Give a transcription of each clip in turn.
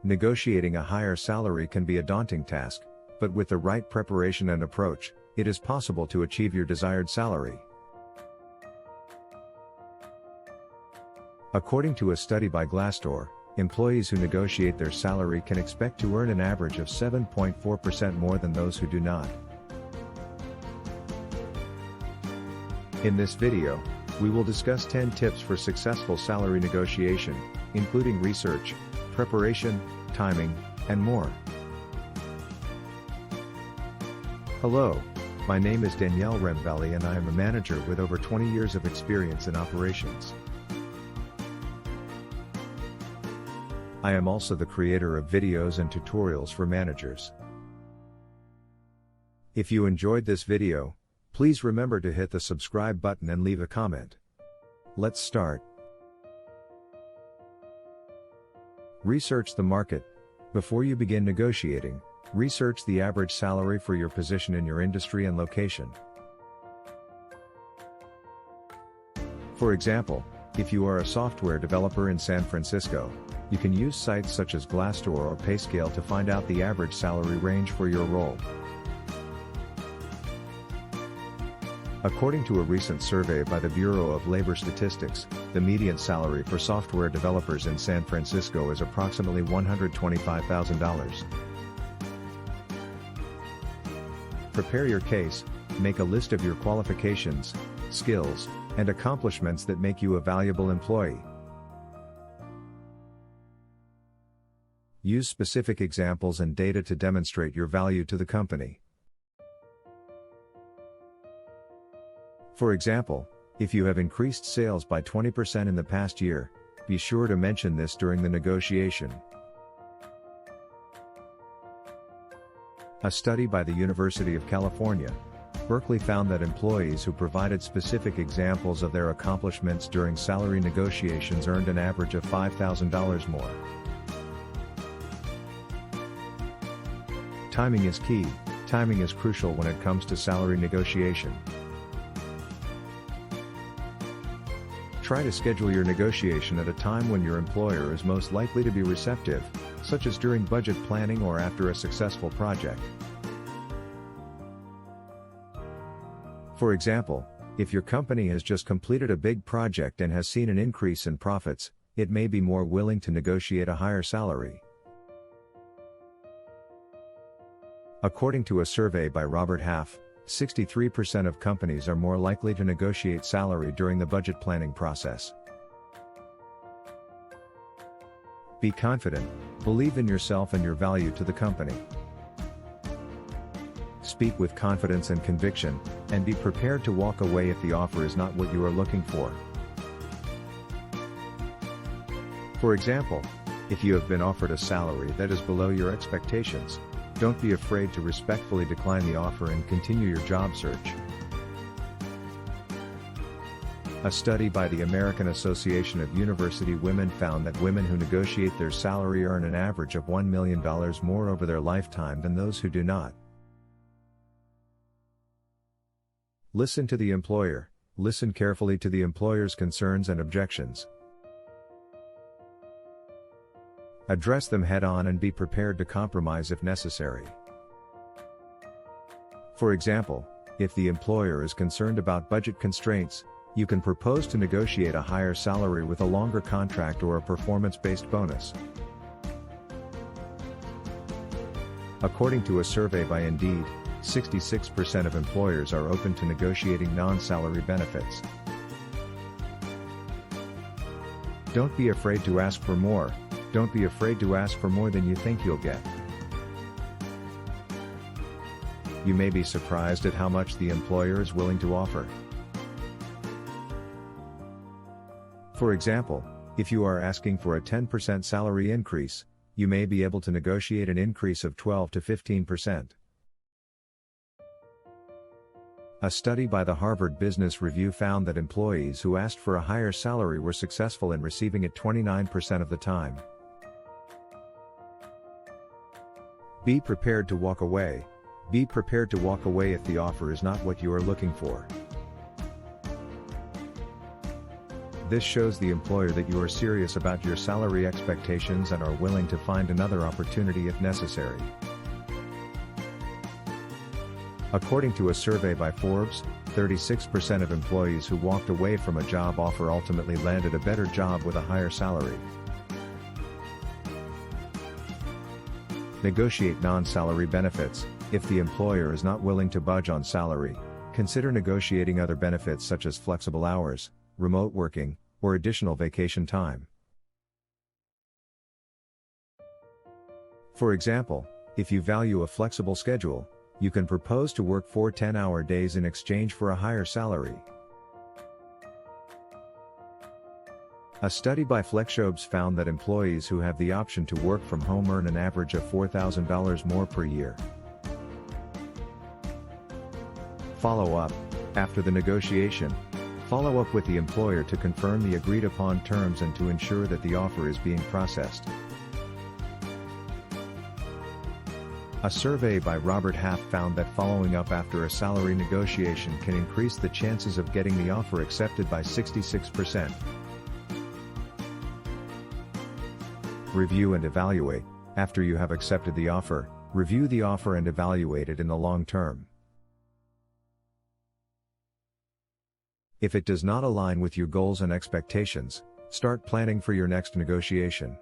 Negotiating a higher salary can be a daunting task, but with the right preparation and approach, it is possible to achieve your desired salary. According to a study by Glassdoor, employees who negotiate their salary can expect to earn an average of 7.4% more than those who do not. In this video, we will discuss 10 tips for successful salary negotiation, including research, preparation, timing, and more. Hello, my name is Danielle Rembelli and I am a manager with over 20 years of experience in operations. I am also the creator of videos and tutorials for managers. If you enjoyed this video, please remember to hit the subscribe button and leave a comment. Let's start. Research the market. Before you begin negotiating, research the average salary for your position in your industry and location. For example, if you are a software developer in San Francisco, you can use sites such as Glassdoor or PayScale to find out the average salary range for your role. According to a recent survey by the Bureau of Labor Statistics, the median salary for software developers in San Francisco is approximately $125,000. Prepare your case, make a list of your qualifications, skills, and accomplishments that make you a valuable employee. Use specific examples and data to demonstrate your value to the company. For example, if you have increased sales by 20% in the past year, be sure to mention this during the negotiation. A study by the University of California, Berkeley found that employees who provided specific examples of their accomplishments during salary negotiations earned an average of $5,000 more. Timing is key. Timing is crucial when it comes to salary negotiation. Try to schedule your negotiation at a time when your employer is most likely to be receptive, such as during budget planning or after a successful project. For example, if your company has just completed a big project and has seen an increase in profits, it may be more willing to negotiate a higher salary. According to a survey by Robert Half, 63% of companies are more likely to negotiate salary during the budget planning process. Be confident, believe in yourself and your value to the company. Speak with confidence and conviction, and be prepared to walk away if the offer is not what you are looking for. For example, if you have been offered a salary that is below your expectations, don't be afraid to respectfully decline the offer and continue your job search. A study by the American Association of University Women found that women who negotiate their salary earn an average of $1 million more over their lifetime than those who do not. Listen to the employer. Listen carefully to the employer's concerns and objections. Address them head-on and be prepared to compromise if necessary. For example, if the employer is concerned about budget constraints, you can propose to negotiate a higher salary with a longer contract or a performance-based bonus. According to a survey by Indeed, 66% of employers are open to negotiating non-salary benefits. Don't be afraid to ask for more. Don't be afraid to ask for more than you think you'll get. You may be surprised at how much the employer is willing to offer. For example, if you are asking for a 10% salary increase, you may be able to negotiate an increase of 12 to 15%. A study by the Harvard Business Review found that employees who asked for a higher salary were successful in receiving it 29% of the time. Be prepared to walk away. Be prepared to walk away if the offer is not what you are looking for. This shows the employer that you are serious about your salary expectations and are willing to find another opportunity if necessary. According to a survey by Forbes, 36% of employees who walked away from a job offer ultimately landed a better job with a higher salary. Negotiate non-salary benefits. If the employer is not willing to budge on salary, consider negotiating other benefits such as flexible hours, remote working, or additional vacation time. For example, if you value a flexible schedule, you can propose to work 4 10-hour days in exchange for a higher salary. A study by FlexJobs found that employees who have the option to work from home earn an average of $4,000 more per year. Follow up. After the negotiation, follow up with the employer to confirm the agreed upon terms and to ensure that the offer is being processed. A survey by Robert Half found that following up after a salary negotiation can increase the chances of getting the offer accepted by 66%. Review and evaluate. After you have accepted the offer, review the offer and evaluate it in the long term. If it does not align with your goals and expectations, start planning for your next negotiation.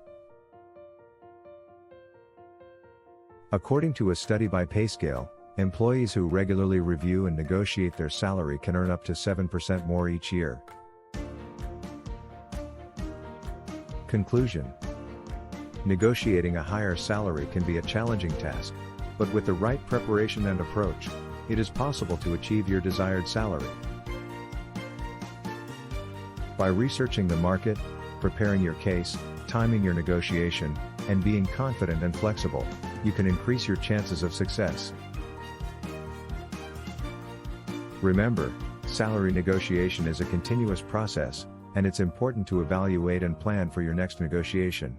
According to a study by PayScale, employees who regularly review and negotiate their salary can earn up to 7% more each year. Conclusion: negotiating a higher salary can be a challenging task, but with the right preparation and approach, it is possible to achieve your desired salary. By researching the market, preparing your case, timing your negotiation, and being confident and flexible, you can increase your chances of success. Remember, salary negotiation is a continuous process, and it's important to evaluate and plan for your next negotiation.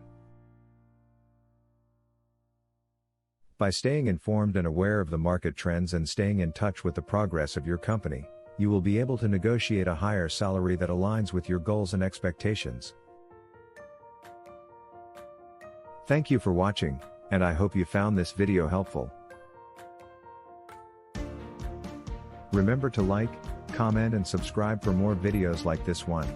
By staying informed and aware of the market trends and staying in touch with the progress of your company, you will be able to negotiate a higher salary that aligns with your goals and expectations. Thank you for watching, and I hope you found this video helpful. Remember to like, comment and subscribe for more videos like this one.